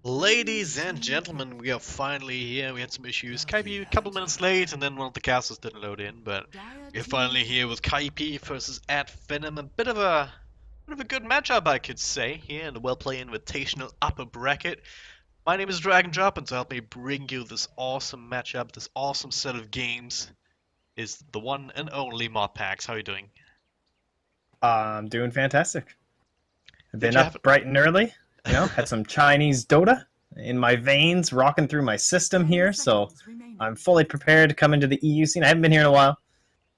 Ladies and gentlemen, we are finally here. We had some issues. Kaipi a couple minutes late, and then one of the castles didn't load in. But we're finally here with Kaipi versus at Finem. A bit of a good matchup, I could say, here in the Wellplay Invitational upper bracket. My name is Dragon Drop, and to help me bring you this awesome matchup, this awesome set of games, is the one and only Modpax. How are you doing? I'm doing fantastic. I've Good been to have up bright and early, had some Chinese Dota in my veins, rocking through my system here, so I'm fully prepared to come into the EU scene. I haven't been here in a while,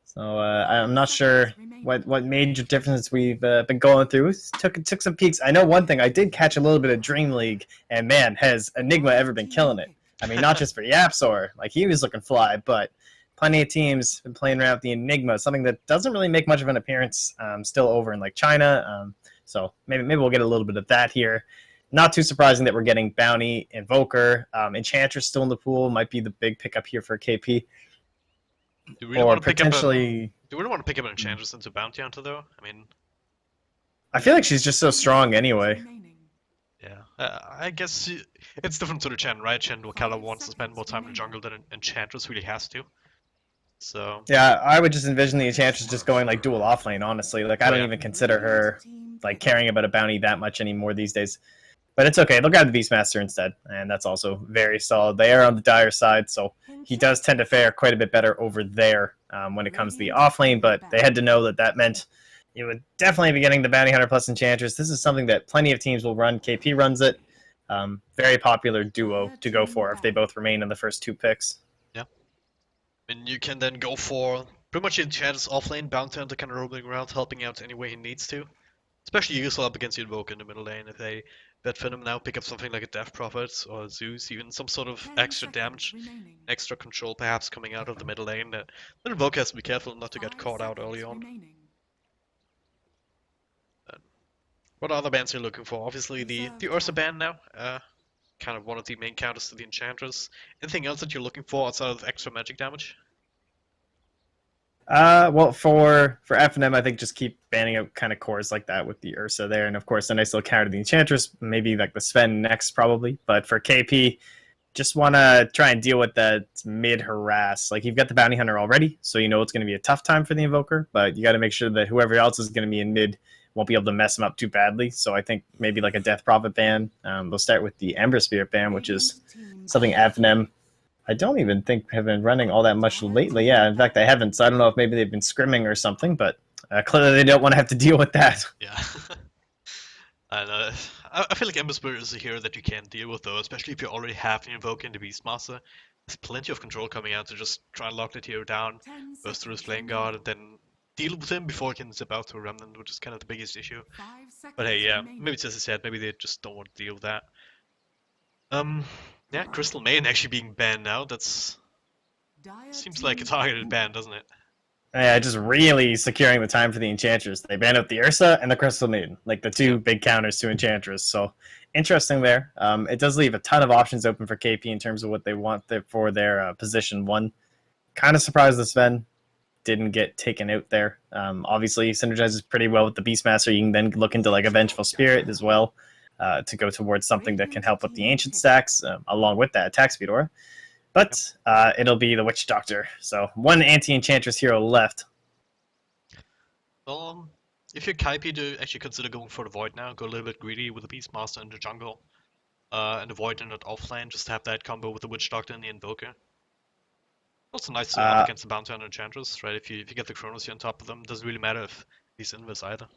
so I'm not sure what major differences we've been going through. Took some peeks. I know one thing. I did catch a little bit of Dream League, and man, has Enigma ever been killing it? I mean, not just for Yapsor, like he was looking fly, but plenty of teams been playing around with the Enigma, something that doesn't really make much of an appearance still over in like China. So maybe we'll get a little bit of that here. Not too surprising that we're getting Bounty, Invoker, Enchantress still in the pool. Might be the big pickup here for KP, Do you really or want to pick up an potentially. Do you really want to pick up an Enchantress into Bounty Hunter though? I mean, I feel like she's just so strong anyway. yeah, I guess it's different to the Chen, right? Chen Wakala wants to spend more time in the jungle than Enchantress really has to. So, Yeah, I would just envision the Enchantress just going like dual offlane. Honestly, like I oh don't yeah, even consider her like caring about a bounty that much anymore these days. But it's okay. They'll grab the Beastmaster instead, and that's also very solid. They are on the dire side, so he does tend to fare quite a bit better over there when it comes to the off lane. But they had to know that that meant you would definitely be getting the Bounty Hunter plus Enchantress. This is something that plenty of teams will run. KP runs it. Very popular duo to go for if they both remain in the first two picks. yeah. And you can then go for pretty much Enchantress offlane, Bounty Hunter kind of roaming around, helping out any way he needs to. Especially useful up against the Invoker in the middle lane if they bet Finem now pick up something like a Death Prophet or Zeus, even some sort of extra damage, extra control perhaps coming out of the middle lane. The Invoker has to be careful not to get caught out early on. What other bands are you looking for? Obviously the Ursa band now, kind of one of the main counters to the Enchantress. Anything else that you're looking for outside of extra magic damage? Well, for FNM, I think just keep banning out kind of cores like that with the Ursa there, and of course a nice little counter to the Enchantress, maybe like the Sven next probably. But for KP, just want to try and deal with that mid harass. Like you've got the Bounty Hunter already, so you know it's going to be a tough time for the Invoker, but you got to make sure that whoever else is going to be in mid won't be able to mess him up too badly. So I think maybe like a Death Prophet ban. They'll start with the Ember Spirit ban, which is something FNM I don't even think have been running all that much lately. Yeah, in fact, I haven't. So I don't know if maybe they've been scrimming or something, but clearly they don't want to have to deal with that. Yeah. And I feel like Ember Spirit is a hero that you can deal with though, especially if you already have the Invoker and the Beastmaster. There's plenty of control coming out to just try and lock that hero down, burst through his flame guard, and then deal with him before he can zip out to a remnant, which is kind of the biggest issue. But hey, yeah, maybe it's as I said, maybe they just don't want to deal with that. Yeah, Crystal Maiden actually being banned now, that's seems like a targeted ban, doesn't it? Yeah, just really securing the time for the Enchantress. They banned out the Ursa and the Crystal Maiden, like the two Yeah. big counters to Enchantress. So interesting there. It does leave a ton of options open for KP in terms of what they want for their position one. Kind of surprised the Sven didn't get taken out there. Obviously, synergizes pretty well with the Beastmaster. You can then look into like a Vengeful Spirit as well to go towards something that can help with the Ancient stacks along with that attack speed aura. But it'll be the Witch Doctor. So one anti-Enchantress hero left. Well, if you're Kaipi, do actually consider going for the Void now. Go a little bit greedy with the Beastmaster in the jungle. And the Void in that offlane, just have that combo with the Witch Doctor and the Invoker. Also nice to up Uh, against the Bounty Hunter Enchantress, right? If you get the Chronos here on top of them, doesn't really matter if he's invis either.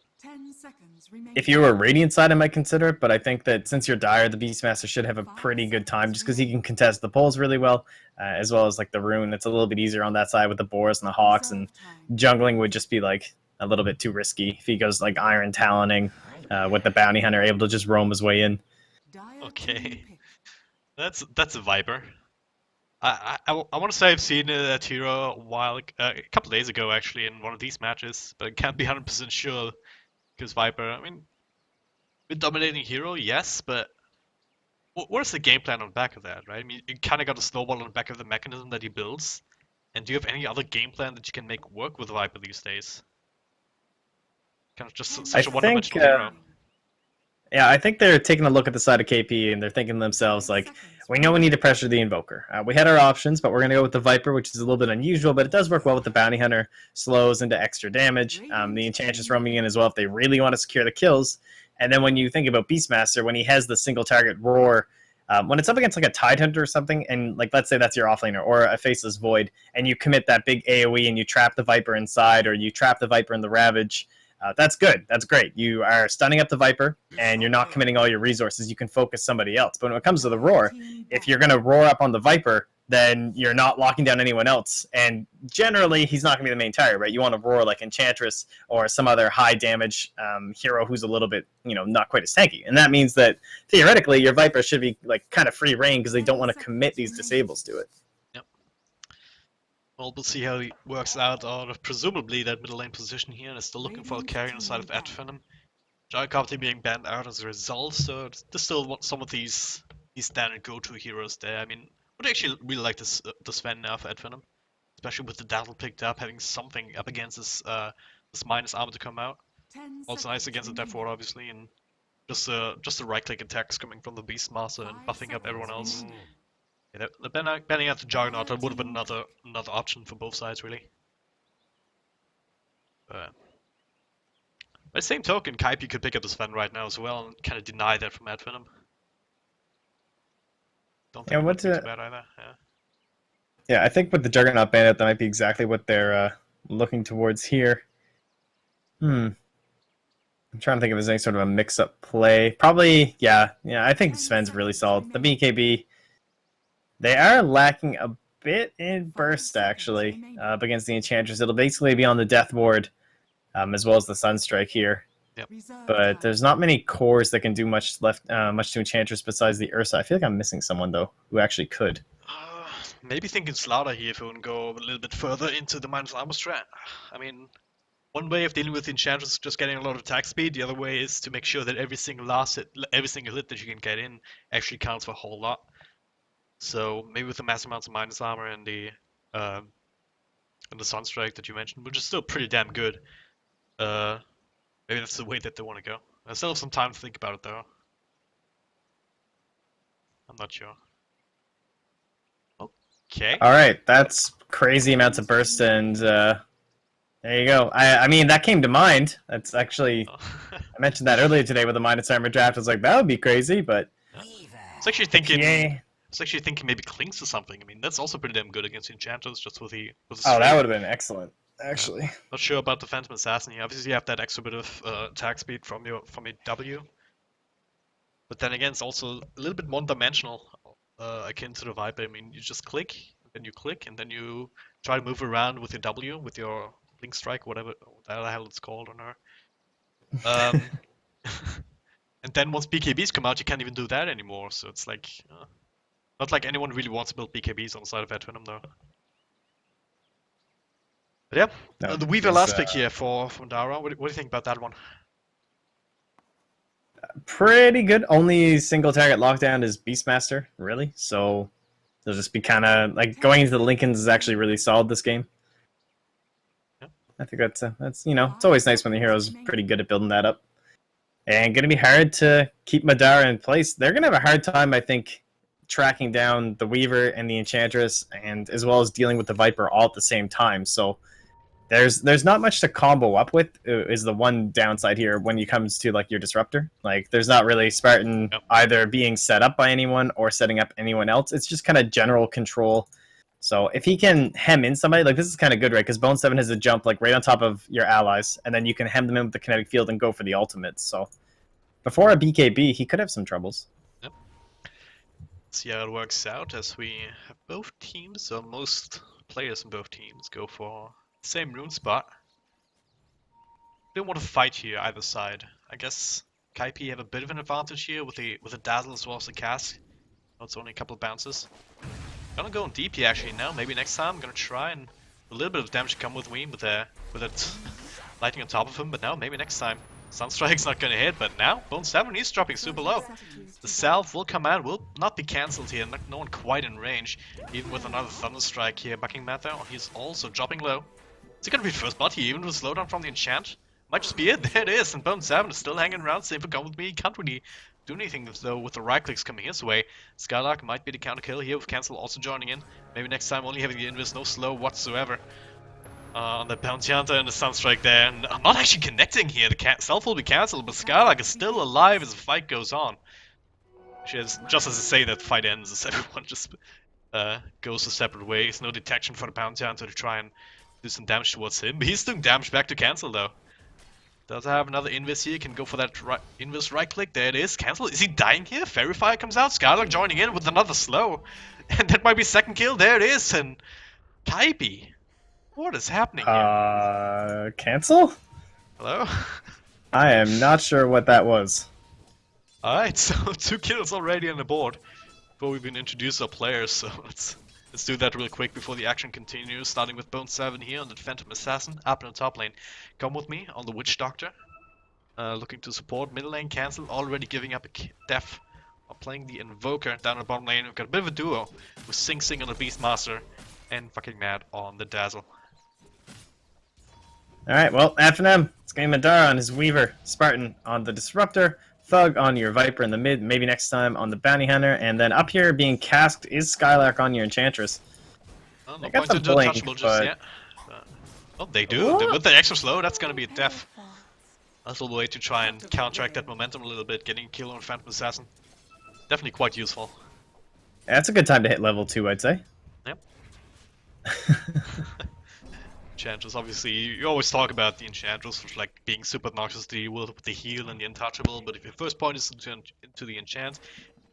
if you were Radiant side, I might consider it, but I think that since you're Dire, the Beastmaster should have a pretty good time just because he can contest the poles really well, as well as like the Rune. It's a little bit easier on that side with the Boars and the Hawks, and jungling would just be like a little bit too risky if he goes like Iron Taloning with the Bounty Hunter able to just roam his way in. Okay, that's a Viper. I want to say I've seen that hero a couple days ago actually in one of these matches, but I can't be 100% sure because Viper. I mean, with dominating hero, yes, but where's the game plan on the back of that, right? I mean, you kind of got a snowball on the back of the mechanism that he builds. And do you have any other game plan that you can make work with Viper these days? Kind of just I such a think one-dimensional hero. Yeah, I think they're taking a look at the side of KP and they're thinking to themselves, like, we know we need to pressure the Invoker. We had our options, but we're going to go with the Viper, which is a little bit unusual, but it does work well with the Bounty Hunter. Slows into extra damage. The Enchantress roaming in as well if they really want to secure the kills. And then when you think about Beastmaster, when he has the single target roar, when it's up against like a Tidehunter or something, and like let's say that's your offlaner or a Faceless Void, and you commit that big AoE and you trap the Viper inside, or you trap the Viper in the Ravage, that's good. That's great. You are stunning up the Viper, and you're not committing all your resources. You can focus somebody else. But when it comes to the roar, if you're going to roar up on the Viper, then you're not locking down anyone else. And generally, he's not going to be the main target, right? You want to roar like Enchantress or some other high damage hero who's a little bit, not quite as tanky. And that means that theoretically, your Viper should be like kind of free reign because they don't want to commit these disables to it. Well, we'll see how he works out out of presumably that middle lane position here, and is still looking for a carry on the side of Finem. Kaipi being banned out as a result, so there's still some of these standard go-to heroes there. I mean, I would actually really like this Sven now for Finem, especially with the Dazzle picked up, having something up against this minus armor to come out. Also nice against the Death Ward, obviously, and just the right-click attacks coming from the Beastmaster and buffing up everyone else. Yeah, the banning out the Juggernaut, that would have been another option for both sides, really. By the same token, Kaipi could pick up the Sven right now as well and kind of deny that from Finem. Don't think it would be too bad either. Yeah, I think with the Juggernaut Bandit, that might be exactly what they're looking towards here. I'm trying to think if there's any sort of a mix-up play. Probably, yeah. I think Sven's really solid. The BKB, they are lacking a bit in burst, actually, up against the Enchantress. It'll basically be on the Death Ward, as well as the Sunstrike here. Yep. But there's not many cores that can do much to Enchantress besides the Ursa. I feel like I'm missing someone, though, who actually could. Maybe thinking Slaughter here if we want to go a little bit further into the minus armor strat. I mean, one way of dealing with the Enchantress is just getting a lot of attack speed. The other way is to make sure that every single hit that you can get in actually counts for a whole lot. So maybe with the massive amounts of minus armor and the Sunstrike that you mentioned, which is still pretty damn good. Maybe that's the way that they want to go. I still have some time to think about it though. I'm not sure. Okay. All right, that's crazy amounts of burst, and there you go. I mean, that came to mind. That's actually I mentioned that earlier today with the minus armor draft. I was like, that would be crazy, but it's actually thinking. I was actually thinking maybe Clinks or something. I mean, that's also pretty damn good against the Enchanters, just with the oh, that would have been excellent, actually. Not sure about the Phantom Assassin here. Obviously, you have that extra bit of attack speed from your W. But then again, it's also a little bit one-dimensional, akin to the Viper. I mean, you just click, and then you try to move around with your W, with your Link Strike, whatever the hell it's called on her. And then once BKBs come out, you can't even do that anymore. So it's like, not like anyone really wants to build BKBs on the side of Venom though. But yeah, No, the Weaver last pick here from Dara. What do you think about that one? Pretty good. Only single target lockdown is Beastmaster, really. So they'll just be kind of like going into the Lincolns is actually really solid this game. Yep. I think that's it's always nice when the hero's pretty good at building that up. And going to be hard to keep Madara in place. They're going to have a hard time, I think, tracking down the Weaver and the Enchantress, and as well as dealing with the Viper all at the same time. So there's not much to combo up with, is the one downside here when it comes to like your Disruptor. Like there's not really Spartan either being set up by anyone or setting up anyone else. It's just kind of general control. So if he can hem in somebody, like this is kind of good, right? Because Bone 7 has a jump like right on top of your allies, and then you can hem them in with the kinetic field and go for the ultimates. So before a BKB, he could have some troubles. Yep. See how it works out as we have both teams, or most players in both teams, go for the same rune spot. Don't want to fight here either side. I guess Kaipi have a bit of an advantage here with the dazzle as well as the cast. It's only a couple of bounces. Gonna go on DP actually now. Maybe next time I'm gonna try and a little bit of damage to come with me with it lighting on top of him. But now maybe next time. Sunstrike's not gonna hit, but now Bone 7 is dropping super low. The Salve will come out, will not be cancelled here. No one quite in range, even with another Thunderstrike here. Bucking Mather, he's also dropping low. Is he gonna be first blood here, even with slowdown from the enchant? Might just be it. There it is. And Bone 7 is still hanging around. Same for Come With Me. Can't really do anything though with the right clicks coming his way. Skylark might be the counter kill here with Cancel also joining in. Maybe next time only having the invis, no slow whatsoever. On the Bounty Hunter and the Sunstrike there. And I'm not actually connecting here. The self will be cancelled, but Skylark is still alive as the fight goes on. Just as I say that the fight ends, as everyone just goes a separate ways. No detection for the Bounty Hunter to try and do some damage towards him. But he's doing damage back to Cancel though. Does have another invis here, can go for that invis right click, there it is, cancel. Is he dying here? Fairy Fire comes out, Skylark joining in with another slow. And that might be second kill, there it is, and Kaipi. What is happening here? Cancel? Hello? I am not sure what that was. Alright, so 2 kills already on the board before we've been introduced our players, so let's do that real quick before the action continues, starting with Bone 7 here on the Phantom Assassin, up in the top lane. Come With Me on the Witch Doctor, looking to support. Middle lane Cancel, already giving up a death. While playing the Invoker down in the bottom lane, we've got a bit of a duo with Sing Sing on the Beastmaster and fucking Mad on the Dazzle. Alright, well, Finem, it's going to be Madara on his Weaver, Spartan on the Disruptor, Thug on your Viper in the mid, maybe next time on the Bounty Hunter, and then up here being casked is Skylark on your Enchantress. Well, no point to do untouchable just yet. Oh, they do. With the extra slow, that's going to be a death. A little way to try and counteract that momentum a little bit, getting a kill on Phantom Assassin. Definitely quite useful. Yeah, that's a good time to hit level 2, I'd say. Yep. Enchantress, obviously, you always talk about the Enchantress like being super obnoxious to deal with the heal and the untouchable, but if your first point is into the enchant,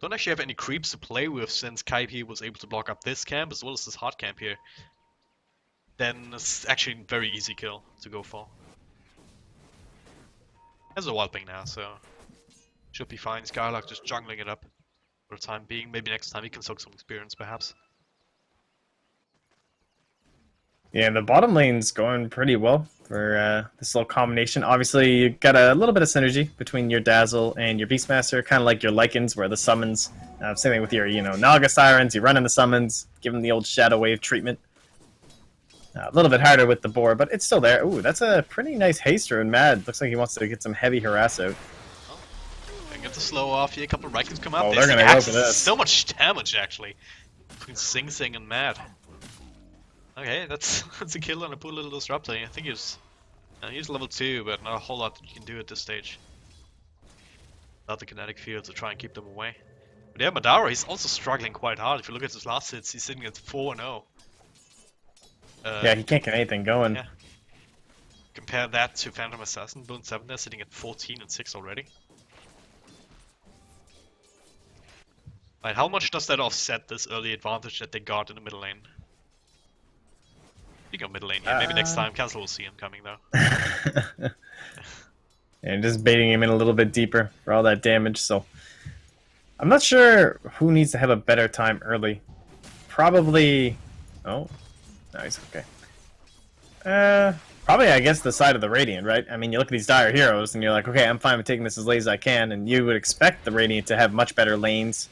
don't actually have any creeps to play with since Kaipi was able to block up this camp as well as this hot camp here, then it's actually a very easy kill to go for. Has a wild thing now, so should be fine. Skylark just jungling it up for the time being. Maybe next time he can soak some experience, perhaps. Yeah, the bottom lane's going pretty well for this little combination. Obviously, you got a little bit of synergy between your Dazzle and your Beastmaster, kind of like your Lycans, where the summons, same thing with your, Naga Sirens, you run in the summons, give them the old Shadow Wave treatment. A little bit harder with the boar, but it's still there. Ooh, that's a pretty nice haster and Mad. Looks like he wants to get some heavy harass out. Oh, and get the slow off here. A couple of Rikens come up. Oh, they're going to go for this. So much damage, actually, between Sing Sing and Mad. Okay, that's a kill on a poor little Disruptor. I think he's level 2, but not a whole lot that you can do at this stage. Without the kinetic field to try and keep them away. But yeah, Madara, he's also struggling quite hard. If you look at his last hits, he's sitting at 4-0. Yeah, he can't get anything going. Yeah. Compare that to Phantom Assassin, Bone 7 there, sitting at 14-6 already. Right, how much does that offset this early advantage that they got in the middle lane? You go middle lane here. Maybe next time Cancel will see him coming though. And just baiting him in a little bit deeper for all that damage. So I'm not sure who needs to have a better time early. Probably. Oh, nice. Okay. Probably I guess the side of the Radiant, right? I mean, you look at these dire heroes and you're like, okay, I'm fine with taking this as late as I can, and you would expect the Radiant to have much better lanes.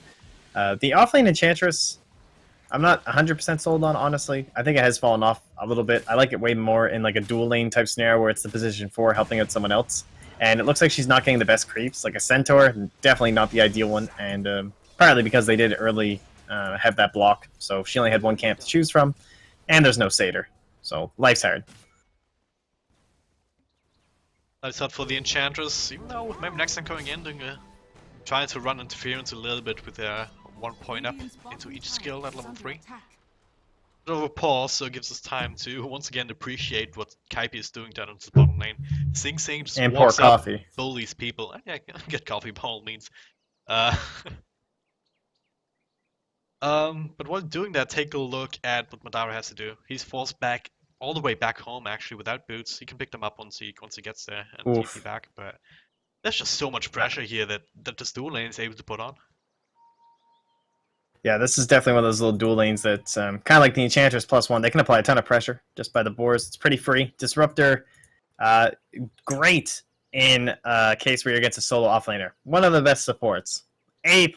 The offlane Enchantress, I'm not 100% sold on, honestly. I think it has fallen off a little bit. I like it way more in like a dual lane type scenario where it's the position 4 helping out someone else. And it looks like she's not getting the best creeps. Like a Centaur, definitely not the ideal one. And partly because they did early have that block. So she only had one camp to choose from. And there's no Satyr. So life's hard. That's hard for the Enchantress, even though maybe next time coming in, trying to run interference a little bit with their 1 point up into each skill at level 3. Bit of a pause, so it gives us time to once again appreciate what Kaipi is doing down in the bottom lane. Sing Sing just and walks pour up, coffee. bullies people. Yeah, get coffee by all means. But while doing that, take a look at what Madara has to do. He's forced back all the way back home actually without boots. He can pick them up once he gets there and TP back, but there's just so much pressure here that this dual lane is able to put on. Yeah, this is definitely one of those little dual lanes that's kind of like the Enchantress +1. They can apply a ton of pressure just by the boars. It's pretty free. Disruptor, great in a case where you're against a solo offlaner. One of the best supports. A+.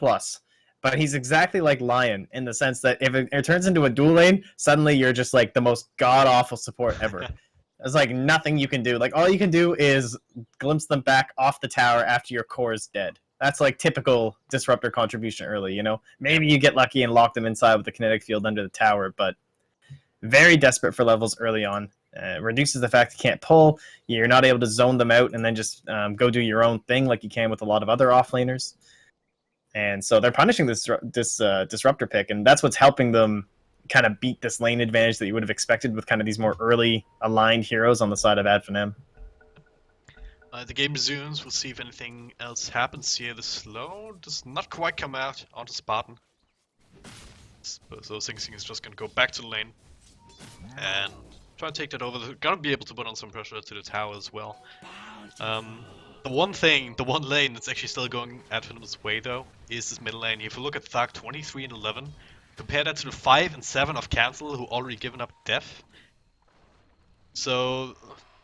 But he's exactly like Lion in the sense that if it turns into a dual lane, suddenly you're just like the most god-awful support ever. There's like nothing you can do. Like all you can do is glimpse them back off the tower after your core is dead. That's like typical disruptor contribution early, you know? Maybe you get lucky and lock them inside with the kinetic field under the tower, but very desperate for levels early on. Reduces the fact you can't pull. You're not able to zone them out and then just go do your own thing like you can with a lot of other offlaners. And so they're punishing this disruptor pick, and that's what's helping them kind of beat this lane advantage that you would have expected with kind of these more early aligned heroes on the side of Finem. The game resumes. We'll see if anything else happens here. The slow does not quite come out onto Spartan. So Sing Sing is just gonna go back to the lane and try to take that over. They're gonna be able to put on some pressure to the tower as well. The one lane that's actually still going Finem's way though is this middle lane. If you look at Thug 23 and 11, compare that to the 5 and 7 of Cancel, who already given up death. So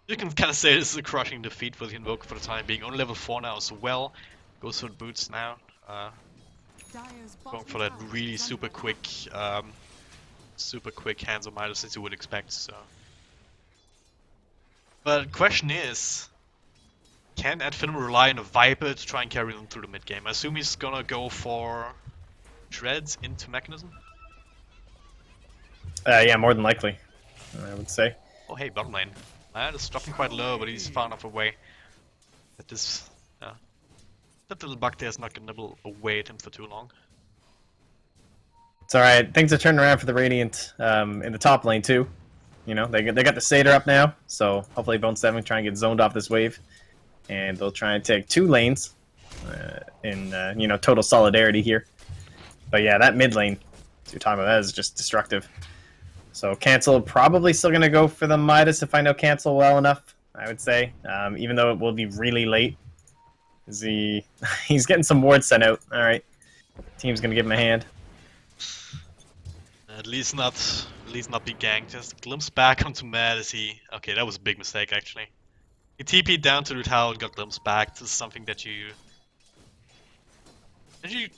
you can kind of say this is a crushing defeat for the Invoker for the time being. Only level 4 now as well. Goes for the boots now. Going for that really super quick hands on Midas as you would expect. So, but the question is, can Finem rely on a Viper to try and carry them through the mid game? I assume he's gonna go for Treads into Mechanism. Yeah, more than likely, I would say. Oh hey, bottom lane. It's dropping quite low, but he's far enough away that this that little bug there is not gonna await him for too long. It's alright. Things are turning around for the Radiant in the top lane too. You know, they got the Satyr up now, so hopefully Bone 7 try and get zoned off this wave. And they'll try and take 2 lanes in you know, total solidarity here. But yeah, that mid lane you're talking about, that is just destructive. So Cancel probably still going to go for the Midas if I know Cancel well enough, I would say. Even though it will be really late. He's getting some wards sent out. Alright. Team's going to give him a hand. At least not be ganked. Just a glimpse back onto Mad as he... Okay, that was a big mistake actually. He TP'd down to the tower and got glimpsed back. This is something that you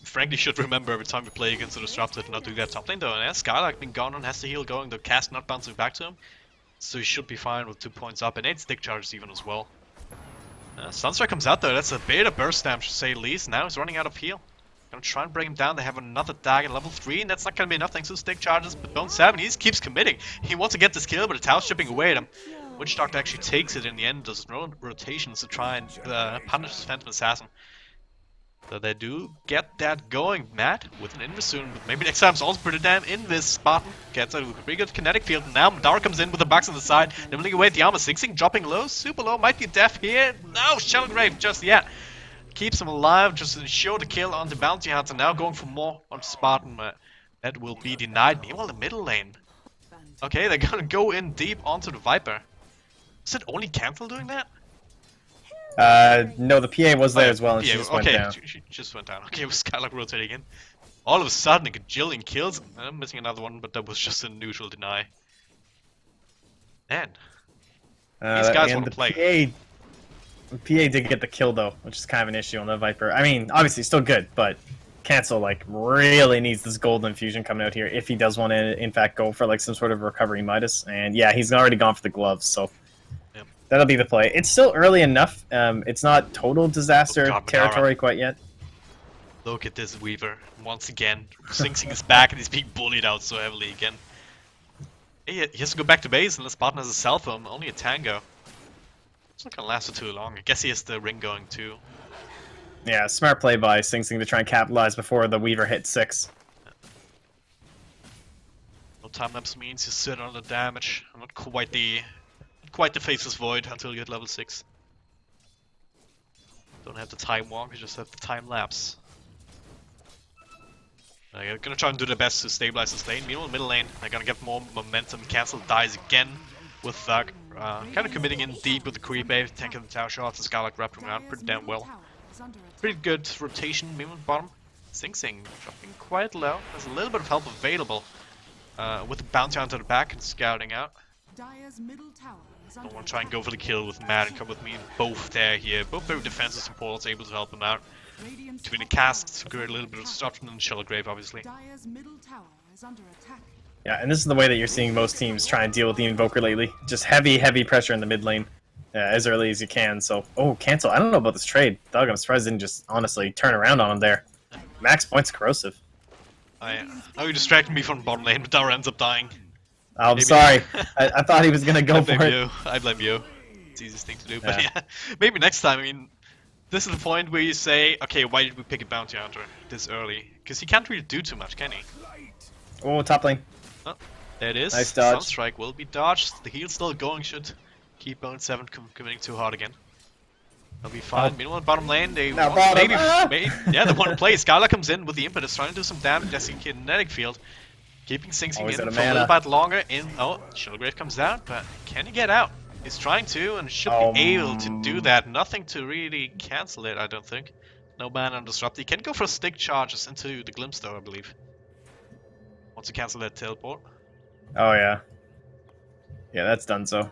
frankly should remember every time you play against the Disruptor to not do that top lane though. And Skylark being gone on has the heal going, the cast not bouncing back to him. So he should be fine with 2 points up and 8 stick charges even as well. Sunstrike comes out though, that's a bit of burst damage to say the least. Now he's running out of heal. Gonna try and bring him down. They have another dagger at level 3 and that's not gonna be enough thanks to stick charges. But Bone 7, he just keeps committing. He wants to get this kill but the tower's chipping away at him. Witch Doctor actually takes it in the end, does rotations to try and punish his Phantom Assassin. So they do get that going, Matt, with an Invis soon, but maybe next time's also pretty damn Invis. Spartan gets a pretty good kinetic field, and now Madara comes in with the bugs on the side, nibbling away at the armor. Sing Sing dropping low, super low, might be deaf here. No, Shell Grave just yet. Keeps him alive, just to ensure the kill on the Bounty Hunter, now going for more on Spartan. That will be denied. Meanwhile, the middle lane. Okay, they're gonna go in deep onto the Viper. Is it only Cancel doing that? No, the PA was there as well, and PA, she just went down. She just went down. Okay, with Skylark rotating in. All of a sudden, a gajillion kills. I'm missing another one, but that was just a neutral deny. Man, these guys want to play. The PA did get the kill though, which is kind of an issue on the Viper. I mean, obviously still good, but Cancel like really needs this golden infusion coming out here if he does want to, in fact, go for like some sort of recovery Midas. And yeah, he's already gone for the gloves, so. That'll be the play. It's still early enough. It's not total disaster territory quite yet. Look at this Weaver. Once again, Sing Sing is back and he's being bullied out so heavily again. He has to go back to base unless Spartan has a cell phone. Only a Tango. It's not gonna last for too long. I guess he has the ring going too. Yeah, smart play by Sing Sing to try and capitalize before the Weaver hit 6. No time lapse means you sit on the damage. Not quite the Faceless Void until you hit level 6. Don't have the time walk, you just have the time lapse. They're gonna try and do their best to stabilize this lane. Meanwhile, middle lane, they're gonna get more momentum. Cancel dies again with Thug. Kind of committing in deep with the creep wave, tanking the tower shots, and Skylark wrapping around pretty damn well. Pretty good rotation. Meanwhile, bottom, Sing Sing dropping quite low. There's a little bit of help available with the Bounty Hunter at the back and scouting out. Don't want to try and go for the kill with Matt and come with me. Both there here. Both very defensive supports, able to help him out. Between the casts, to create a little bit of disruption and Shell Grave, obviously. Yeah, and this is the way that you're seeing most teams try and deal with the Invoker lately. Just heavy, heavy pressure in the mid lane as early as you can. So, oh, cancel. I don't know about this trade. Doug, I'm surprised it didn't just honestly turn around on him there. Max points corrosive. Oh, you distracted me from bottom lane, but Dara ends up dying. Oh, I'm Maybe. sorry. I thought he was going to go I for blame it. you. I blame you. It's the easiest thing to do. But Yeah. yeah, maybe next time. I mean, this is the point where you say, okay, why did we pick a bounty hunter this early? Because he can't really do too much, can he? Oh, top lane. Oh, there it is. Nice dodge. Sunstrike will be dodged. The heal's still going. Should keep Bone 7 committing too hard again. They'll be fine. Oh. Meanwhile, bottom lane, they Now want bottom. maybe, yeah, they want to play. Skylar comes in with the impetus, trying to do some damage. That's in kinetic field. Keeping Sing Always in out for of a little mana. bit longer. In Shieldgrave comes down, but can he get out? He's trying to, and should be able to do that. Nothing to really cancel it, I don't think. No mana on disrupt. He can go for stick charges into the glimpse, though, I believe. Wants to cancel that teleport. Oh, yeah. Yeah, that's done so.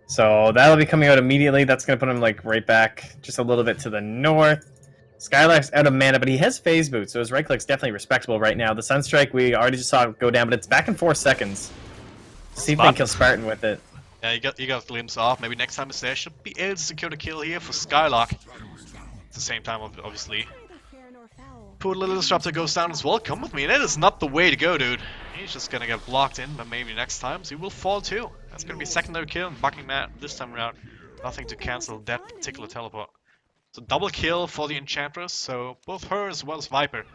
So that'll be coming out immediately. That's going to put him like right back just a little bit to the north. Skylark's out of mana, but he has phase boot, so his right click's definitely respectable right now. The Sunstrike, we already just saw it go down, but it's back in 4 seconds. See if we can kill Spartan with it. Yeah, you got glimpse off. Maybe next time it's there. Should be able to secure the kill here for Skylark. At the same time, obviously. Poor little disruptor goes down as well. Come with me. That is not the way to go, dude. He's just gonna get blocked in, but maybe next time so he will fall too. That's gonna be secondary kill and bucking Matt this time around. Nothing to cancel that particular teleport. So double kill for the Enchantress, so both her as well as Viper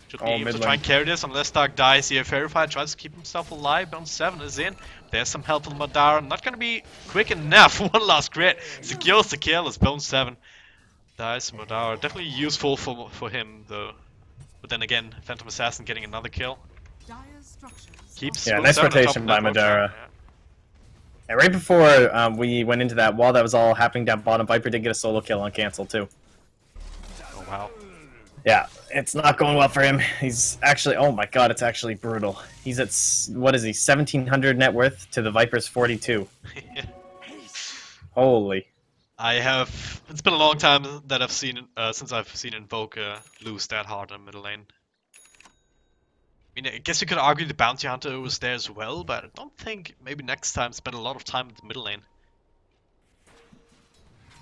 should be able to try and carry this unless Dark dies here. Verified tries to keep himself alive. Bone 7 is in. There's some help from Madara. Not gonna be quick enough. One last crit. Secures the kill as Bone 7 dies. Madara definitely useful for him though. But then again, Phantom Assassin getting another kill. Keeps Yeah, nice rotation by Madara. Yeah. And right before we went into that, while that was all happening down bottom, Viper did get a solo kill on cancel too. Oh wow. Yeah, it's not going well for him. He's actually, oh my god, it's actually brutal. He's at, what is he, 1,700 net worth to the Viper's 42. Holy. It's been a long time that I've seen, since I've seen Invoke lose that hard in middle lane. I mean, I guess you could argue the Bounty Hunter was there as well, but I don't think maybe next time spend a lot of time in the middle lane.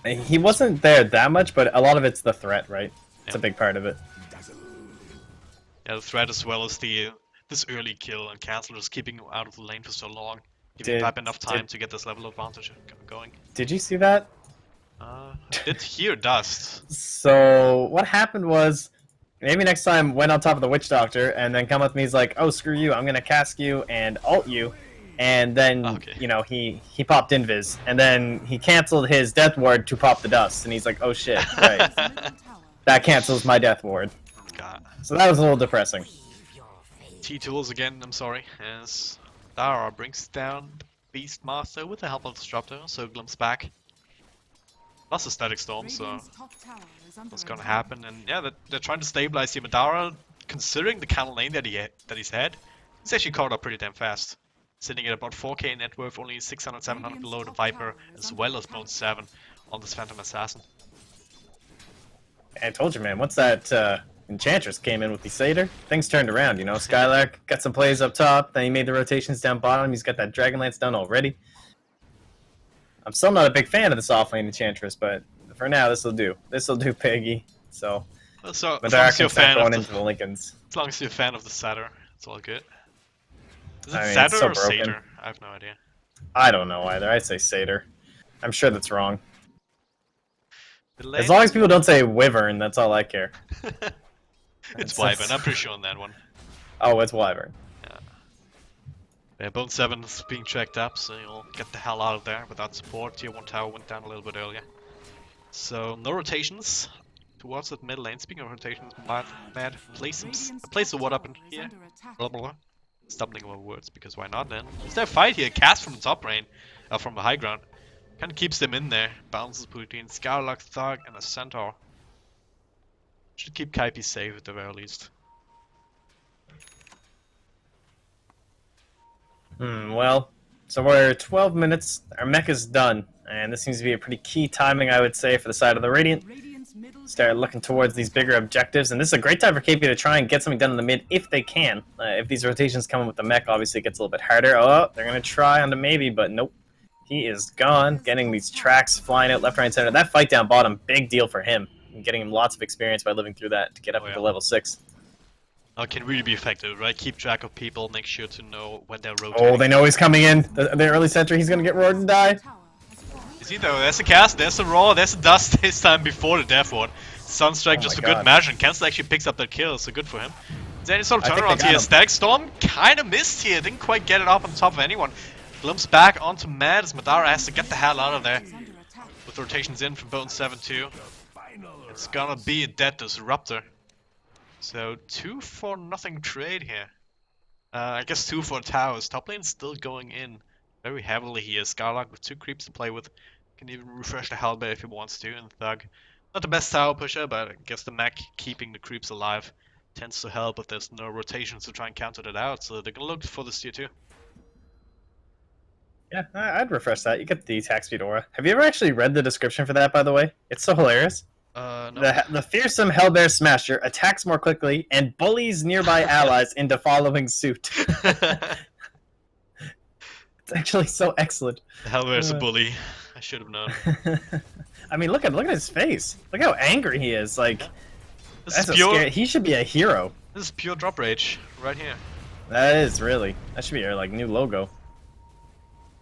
He wasn't there that much, but a lot of it's the threat, right? It's Yeah. a big part of it. Yeah, the threat as well as this early kill and cancel, just keeping him out of the lane for so long, giving Pipe enough time to get this level advantage going. Did you see that? I did hear dust. So what happened was, maybe next time went on top of the Witch Doctor, and then come with me. He's like, "Oh, screw you! I'm gonna cask you and ult you," and then you know he popped Invis, and then he canceled his Death Ward to pop the dust, and he's like, "Oh shit! Right, that cancels my Death Ward." God. So that was a little depressing. T-tools again. I'm sorry. As Dara brings down the Beastmaster with the help of Disruptor, so Glimpse back. Plus a Static Storm, so what's gonna happen? And yeah, they're trying to stabilize here. Madara, considering the counter lane that he's had, he's actually caught up pretty damn fast. Sitting at about 4k net worth, only 600, 700 below the Viper, as well as Bone 7 on this Phantom Assassin. I told you, man. Once that Enchantress came in with the Satyr, things turned around. You know, Skylark got some plays up top. Then he made the rotations down bottom. He's got that Dragonlance done already. I'm still not a big fan of this offlane Enchantress, but for now, this will do. This will do, Piggy. So, as long as you're a fan going into the Lincolns. As long as you're a fan of the Satyr, it's all good. Is it I mean, Satyr so or broken. Satyr? I have no idea. I don't know either. I'd say Satyr. I'm sure that's wrong. The As long as people don't say Wyvern, that's all I care. It's Wyvern, I'm pretty sure on that one. Oh, it's Wyvern. Yeah, Bone 7 is being checked up, so you'll get the hell out of there without support. Tier 1 tower went down a little bit earlier. So, no rotations towards that middle lane. Speaking of rotations, Mad, place the ward up in here. Blah blah blah. Stumbling over words, because why not then? Is there a fight here? Cast from the top lane, from the high ground. Kind of keeps them in there. Bounces between Scarlock, Thug, and a Centaur. Should keep Kaipi safe at the very least. Well, so we're 12 minutes. Our mech is done, and this seems to be a pretty key timing, I would say, for the side of the Radiant. start looking towards these bigger objectives. And this is a great time for KP to try and get something done in the mid if they can. If these rotations come in with the mech, obviously it gets a little bit harder. Oh, they're going to try on the maybe, but nope. He is gone, getting these tracks flying out left, right, and center. That fight down bottom, big deal for him. And getting him lots of experience by living through that to get up to level 6. Oh, it can really be effective, right? Keep track of people, make sure to know when they're rotating. Oh, they know he's coming in. The early sentry, he's going to get roared and die. You see though, there's a cast, there's a roar, there's a dust this time before the death ward. Sunstrike just for good measure, and Cancel actually picks up that kill, so good for him. Then it's sort of turnaround here. Static Storm kinda missed here, didn't quite get it up on top of anyone. Glimpse back onto Mad as Madara has to get the hell out of there. With rotations in from Bone 7-2. It's gonna be a dead Disruptor. So 2-for-0 trade here. I guess 2 for towers. Top lane still going in very heavily here. Scarlock with 2 creeps to play with. Can even refresh the Hellbait if he wants to. And Thug, not the best tower pusher, but I guess the mech keeping the creeps alive tends to help if there's no rotations to try and counter that out. So they're gonna look for this tier 2. Yeah, I'd refresh that. You get the attack speed aura. Have you ever actually read the description for that, by the way? It's so hilarious. No. The fearsome Hellbear Smasher attacks more quickly and bullies nearby allies into following suit. It's actually so excellent. Hellbear's a bully. I should have known. I mean, look at his face. Look how angry he is. Like, this is pure. He should be a hero. This is pure drop rage right here. That is really. That should be your like new logo.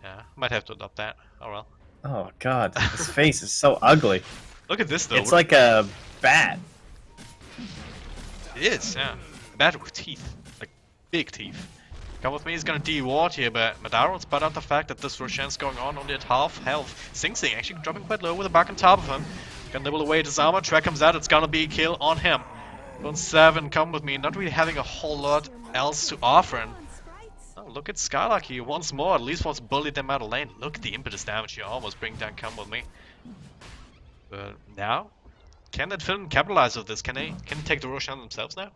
Yeah, might have to adopt that. Oh well. Oh god, his face is so ugly. Look at this though. It's like a bat. It is, yeah. A bat with teeth. Like, big teeth. Come with me, he's gonna de-ward here, but Madara will spot out the fact that this Roshan's going on only at half health. Sing Sing actually dropping quite low with a back on top of him. Gonna nibble away at his armor, Track comes out, it's gonna be a kill on him. Bone 7, come with me, not really having a whole lot else to offer. And oh, look at Skylark here, once more, at least wants to bully them out of lane. Look at the impetus damage here, almost bring down Come With Me. But now, can that Finem capitalize of this? Can they take the Roshan themselves now?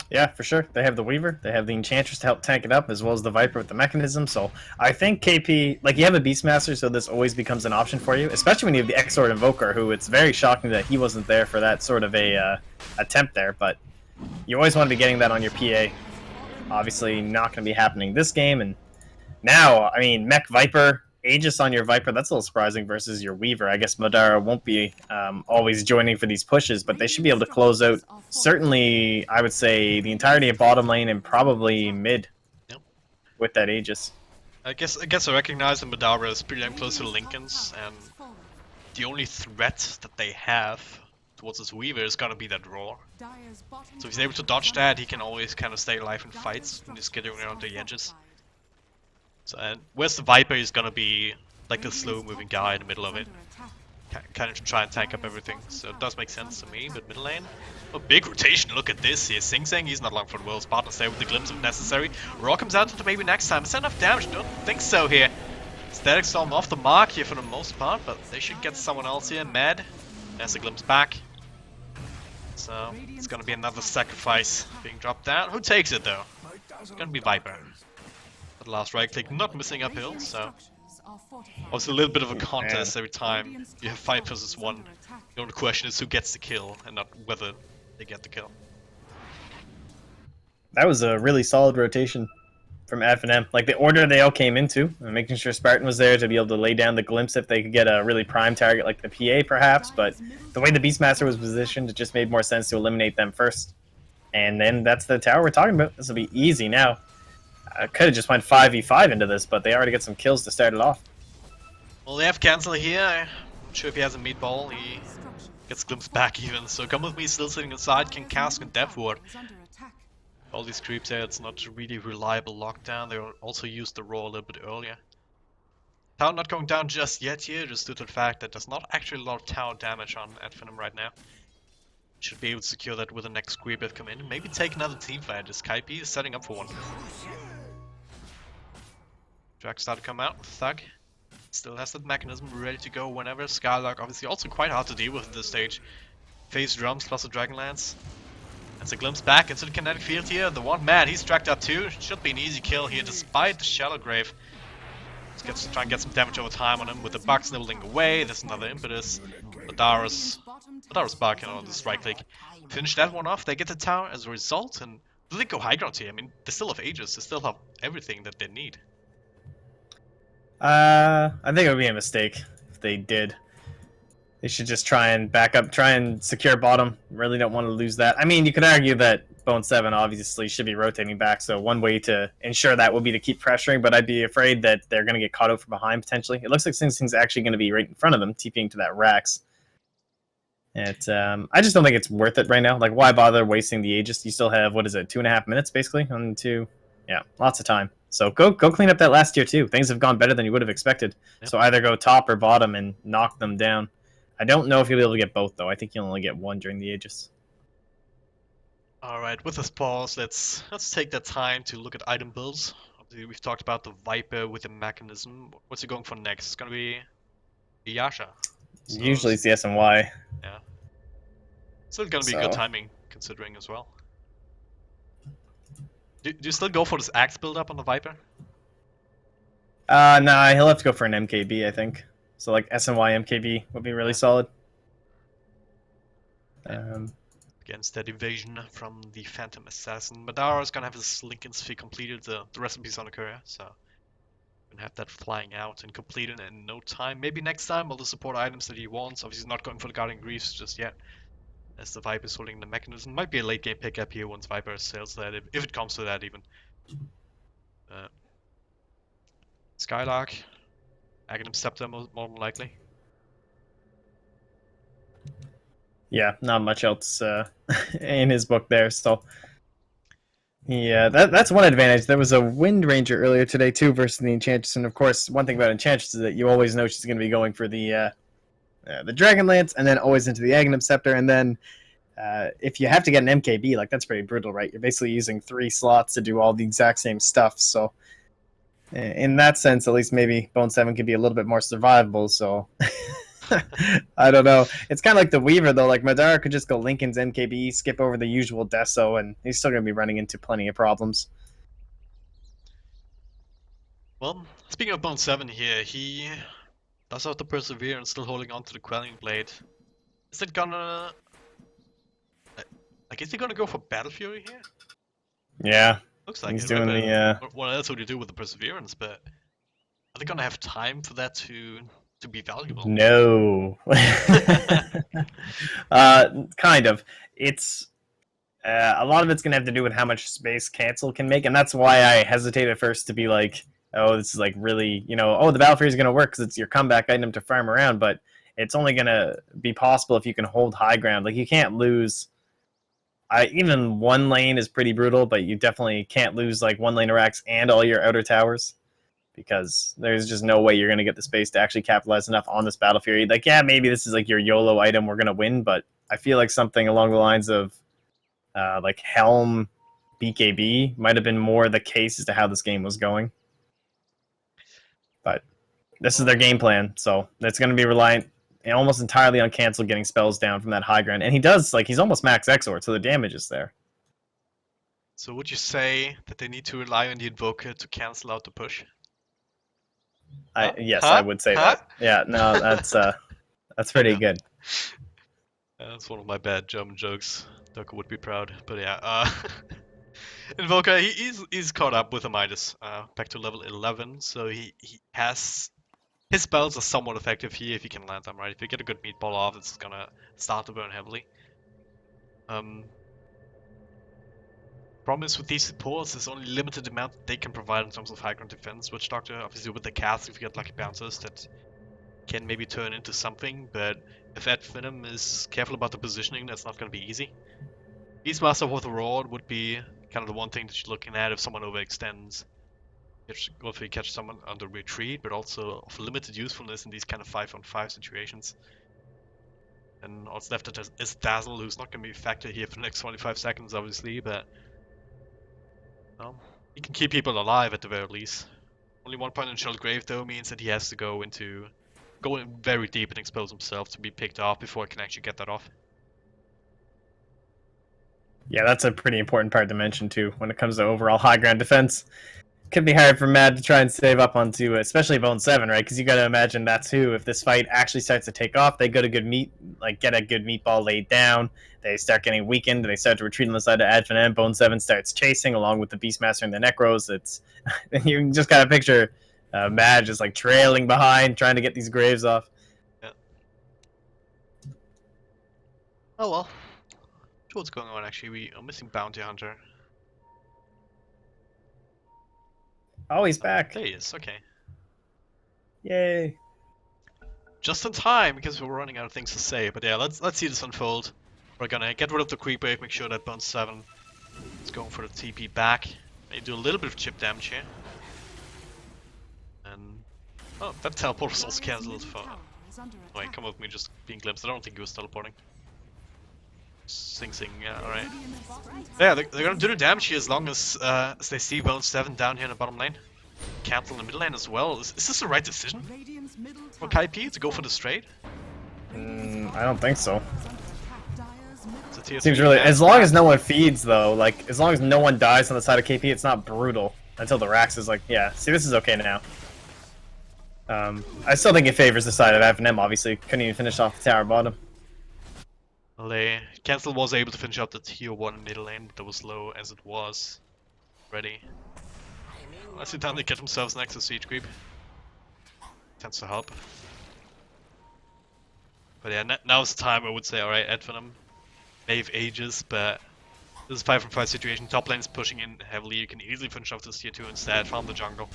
Yeah, for sure. They have the Weaver, they have the Enchantress to help tank it up, as well as the Viper with the mechanism. So I think KP, like you have a Beastmaster, so this always becomes an option for you, especially when you have the Exort Invoker, who it's very shocking that he wasn't there for that sort of a attempt there. But you always want to be getting that on your PA. Obviously, not going to be happening this game. And now, I mean, Mech Viper, Aegis on your Viper, that's a little surprising versus your Weaver. I guess Madara won't be always joining for these pushes, but they should be able to close out, certainly, I would say, the entirety of bottom lane and probably mid with that Aegis. I guess I recognize that Madara is pretty damn close to the Lincolns, and the only threat that they have towards his Weaver is gonna be that roar. So if he's able to dodge that, he can always kind of stay alive in fights and just getting around the edges. So, and where's the Viper is gonna be like the slow-moving guy in the middle of it, kind of to try and tank up everything. So it does make sense to me. But middle lane, oh, big rotation. Look at this here. Sing Sing, he's not long for the world's partner. Stay with the glimpse if necessary. Raw comes out to maybe next time. Is that enough damage? Don't think so here. Static Storm off the mark here for the most part, but they should get someone else here. Mad, there's a glimpse back. So it's gonna be another sacrifice being dropped down. Who takes it though? It's gonna be Viper. The last right click, not missing uphill, so also a little bit of a contest every time you have 5 versus 1. The only question is who gets the kill and not whether they get the kill. That was a really solid rotation from Finem. Like the order they all came into, making sure Spartan was there to be able to lay down the glimpse if they could get a really prime target like the PA perhaps, but the way the Beastmaster was positioned, it just made more sense to eliminate them first. And then that's the tower we're talking about. This will be easy now. I could have just went 5v5 into this, but they already get some kills to start it off. Well, they have Cancel here. I'm not sure if he has a meatball. He gets glimpsed back even. So Come With Me still sitting inside, can cast and Death Ward. All these creeps here, it's not a really reliable lockdown. They also used the roar a little bit earlier. Tower not going down just yet here, just due to the fact that there's not actually a lot of tower damage on Finem right now. Should be able to secure that with the next creep that come in. Maybe take another team fight, as Kaipi is setting up for one. Drax started to come out, Thug still has that mechanism ready to go whenever. Skylark obviously also quite hard to deal with at this stage. Phase drums plus a Dragonlance. That's a glimpse back into the kinetic field here. The one Mad, he's tracked up too. Should be an easy kill here despite the shallow grave. try and get some damage over time on him with the Bugs nibbling away. There's another impetus. Madara's barking on the strike click. Finish that one off. They get the tower as a result, and they go high ground here. I mean, they still have Aegis. They still have everything that they need. I think it would be a mistake if they did. They should just try and back up, try and secure bottom. Really don't want to lose that. I mean, you could argue that Bone 7 obviously should be rotating back, so one way to ensure that would be to keep pressuring, but I'd be afraid that they're going to get caught out from behind potentially. It looks like Sing Sing's actually going to be right in front of them, TPing to that Rax. I just don't think it's worth it right now. Like, why bother wasting the Aegis? You still have, 2.5 minutes, basically, on two. Yeah, lots of time. So go clean up that last tier, too. Things have gone better than you would have expected. Yep. So either go top or bottom and knock them down. I don't know if you'll be able to get both, though. I think you'll only get one during the Aegis. All right, with this pause, let's take that time to look at item builds. We've talked about the Viper with the mechanism. What's he going for next? It's going to be Yasha. So usually it's the SNY. Yeah. Still going to be good timing, considering as well. Do you still go for this axe build up on the Viper? Nah, he'll have to go for an MKB, I think. So like SNY MKB would be really solid. Against that evasion from the Phantom Assassin. Madara's gonna have his Lincoln Sphere completed, the recipes on the courier, so gonna have that flying out and completed in no time. Maybe next time all the support items that he wants. Obviously not going for the Guardian Greaves just yet, as the Viper is holding the mechanism. Might be a late game pickup here once Viper sails that, if it comes to that even. Skylark, Aghanim Scepter more than likely. Yeah, not much else in his book there. So, yeah, that's one advantage. There was a Wind Ranger earlier today too versus the Enchantress, and of course, one thing about Enchantress is that you always know she's going to be going for the Dragonlance, and then always into the Aghanim Scepter, and then if you have to get an MKB, like that's pretty brutal, right? You're basically using 3 slots to do all the exact same stuff. So, in that sense, at least maybe Bone 7 could be a little bit more survivable. So. I don't know. It's kind of like the Weaver, though. Like, Madara could just go Lincoln's MKB, skip over the usual Deso, and he's still going to be running into plenty of problems. Well, speaking of Bone 7 here, he does have the Perseverance, still holding on to the Quelling Blade. Is it gonna... Like, is he gonna go for Battle Fury here? Yeah. Looks like he's it. doing the... What else would you do with the Perseverance, but... Are they gonna have time for that to be valuable? No. Kind of. It's a lot of it's gonna have to do with how much space Cancel can make, and that's why I hesitated at first to be like, oh, this is like really, the Battle Fury is gonna work because it's your comeback item to farm around, but it's only gonna be possible if you can hold high ground. Like, you can't lose. Even one lane is pretty brutal, but you definitely can't lose like one lane of racks and all your outer towers, because there's just no way you're going to get the space to actually capitalize enough on this Battle Fury. Like, yeah, maybe this is like your YOLO item, we're going to win, but I feel like something along the lines of like Helm BKB might have been more the case as to how this game was going. But this is their game plan, so it's going to be reliant almost entirely on Cancel getting spells down from that high ground. And he does, like, he's almost max Exort, so the damage is there. So would you say that they need to rely on the Invoker to cancel out the push? Yes, I would say that. Yeah, no, that's pretty good. That's one of my bad German jokes. Doka would be proud, but yeah. Invoker, he's caught up with a Midas, back to level 11, so he has... His spells are somewhat effective here if you can land them, right? If you get a good meatball off, it's gonna start to burn heavily. Problem is with these supports, there's only limited amount they can provide in terms of high ground defense. Witch Doctor, obviously with the cast, if you get lucky bouncers, that can maybe turn into something, but if that Finem is careful about the positioning, that's not going to be easy. Beastmaster with a Rod would be kind of the one thing that you're looking at if someone overextends. If you catch someone under retreat, but also of limited usefulness in these kind of 5-on-5 situations. And what's left is Dazzle, who's not going to be a factor here for the next 25 seconds, obviously, but he can keep people alive at the very least. Only 1 point in Shell Grave, though, means that he has to go in very deep and expose himself to be picked off before he can actually get that off. Yeah, that's a pretty important part to mention, too, when it comes to overall high ground defense. could be hard for Mad to try and save up onto, especially Bone 7, right? Because you got to imagine that too. If this fight actually starts to take off, they get a good meatball laid down. They start getting weakened. They start to retreat on the side of Advent. Bone 7 starts chasing along with the Beastmaster and the Necros. It's you just got to picture Mad just like trailing behind, trying to get these graves off. Yeah. Oh well. What's going on actually? We are missing Bounty Hunter. Oh, he's back. There he is, okay. Yay. Just in time, because we're running out of things to say. But yeah, let's see this unfold. We're gonna get rid of the creep wave, make sure that Bone 7 is going for the TP back. Maybe do a little bit of chip damage here. And oh, that teleport was also cancelled for. Wait, come with me just being glimpsed. I don't think he was teleporting. Sing, yeah, alright. Yeah, they're gonna do the damage here as long as they see Bone 7 down here in the bottom lane. Cancel in the middle lane as well. Is this the right decision for Kaipi to go for the straight? I don't think so. Seems really, as long as no one feeds though, like as long as no one dies on the side of KP, it's not brutal until the Rax is like, yeah. See, this is okay now. I still think it favors the side of Finem. Obviously, couldn't even finish off the tower bottom. Well, Cancel was able to finish up the tier 1 middle lane, but that was low as it was. Ready. Let's see time they get themselves next to siege creep. Tends to help. But yeah, now's the time I would say, alright, Advenom. May have ages, but this is a 5 from 5 situation. Top lane is pushing in heavily. You can easily finish off this tier 2 instead. Farm the jungle.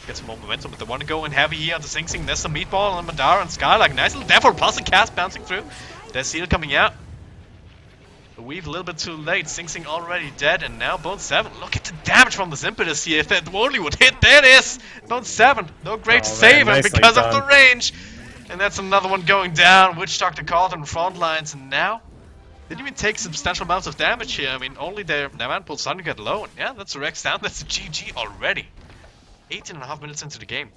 Get some more momentum, but they want to go in heavy here on the Sing Sing. There's some meatball on Madara and Sky. Like nice little Devil Pulse and cast bouncing through. There's Seal coming out. The weave a little bit too late. Sing Sing already dead, and now Bone 7. Look at the damage from this impetus here. If that only would hit, there it is! Bone 7. No great to save him because of the range. And that's another one going down. Witch Doctor caught on the front lines, and now didn't even take substantial amounts of damage here. I mean, only their man pulled Sun to get low. And yeah, that's a Rex down. That's a GG already. 18.5 minutes into the game.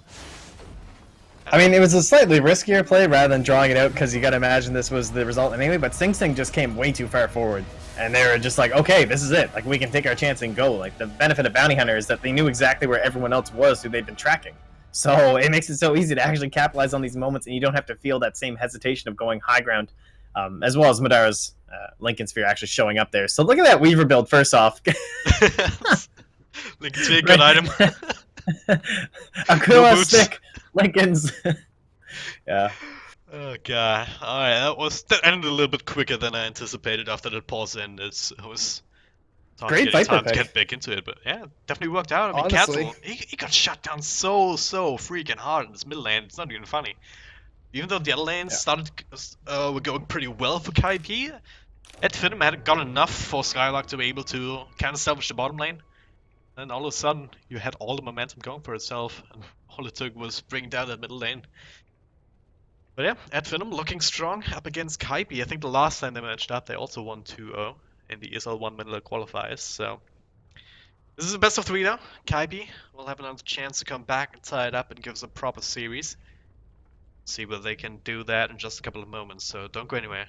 I mean, it was a slightly riskier play rather than drawing it out because you gotta imagine this was the result anyway, but Sing Sing just came way too far forward. And they were just like, okay, this is it. Like, we can take our chance and go. Like, the benefit of Bounty Hunter is that they knew exactly where everyone else was who they'd been tracking. So it makes it so easy to actually capitalize on these moments, and you don't have to feel that same hesitation of going high ground, as well as Madara's Lincoln Sphere actually showing up there. So look at that Weaver build, first off. Lincoln Sphere, good item. Akuma stick, Lincoln's. Yeah. Oh god. Alright, that ended a little bit quicker than I anticipated after that pause ended. It was great fight time to get back into it, but yeah, definitely worked out. I mean, Cancel, he got shut down so freaking hard in this middle lane. It's not even funny. Even though the other lanes were going pretty well for Kaipi, Finem had got enough for Skylark to be able to kind of salvage the bottom lane. And all of a sudden, you had all the momentum going for itself, and all it took was bring down that middle lane. But yeah, Finem looking strong up against Kaipi. I think the last time they matched up, they also won 2-0 in the ESL 1 Manila qualifiers. So this is the best of 3 though. Kaipi will have another chance to come back and tie it up and give us a proper series. See whether they can do that in just a couple of moments. So don't go anywhere.